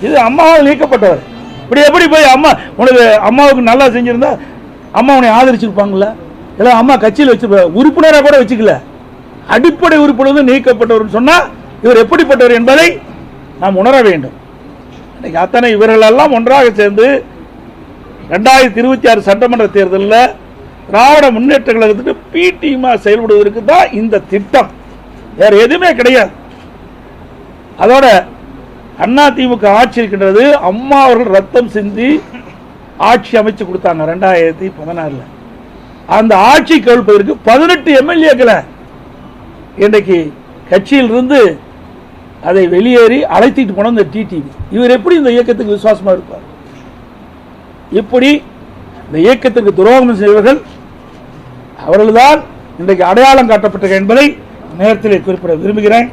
இது அம்மாவால் நீக்கப்பட்டவர். இப்படி எப்படி போய் அம்மா உனக்கு அம்மாவுக்கு நல்லா செஞ்சிருந்தா அம்மா உன்னை ஆதரிச்சிருப்பாங்களா? இல்லை அம்மா கட்சியில் வச்சு உறுப்பினராக கூட வச்சுக்கல, அடிப்படை உறுப்பினர் நீக்கப்பட்டவர் சொன்னா இவர் எப்படிப்பட்டவர் என்பதை நாம் உணர வேண்டும். இன்னைக்கு அத்தனை இவர்களெல்லாம் ஒன்றாக சேர்ந்து 2026 சட்டமன்ற தேர்தலில் திராவிட முன்னேற்ற கழகத்துக்கு பி டீமா செயல்படுவதற்கு தான் இந்த திட்டம், வேற எதுவுமே கிடையாது. அதோட அதிமுக ஆட்சி இருக்கின்றது. அம்மா அவர்கள் ரத்தம் சிந்தி ஆட்சி அமைச்சு கொடுத்தாங்க 2016. அந்த ஆட்சி கவிழ்ப்பதற்கு 18 எம்எல்ஏக்களை இன்றைக்கு கட்சியில் இருந்து அதை வெளியேறி அழைத்திட்டு போன இந்த டிடிவி. இவர் எப்படி இந்த இயக்கத்துக்கு விசுவாசமா இருப்பார்? இப்படி இந்த இயக்கத்திற்கு துரோகம் செய்வர்கள் அவர்கள்தான் இன்றைக்கு அடையாளம் காட்டப்பட்ட என்பதை நேரத்தில் குறிப்பிட விரும்புகிறேன்.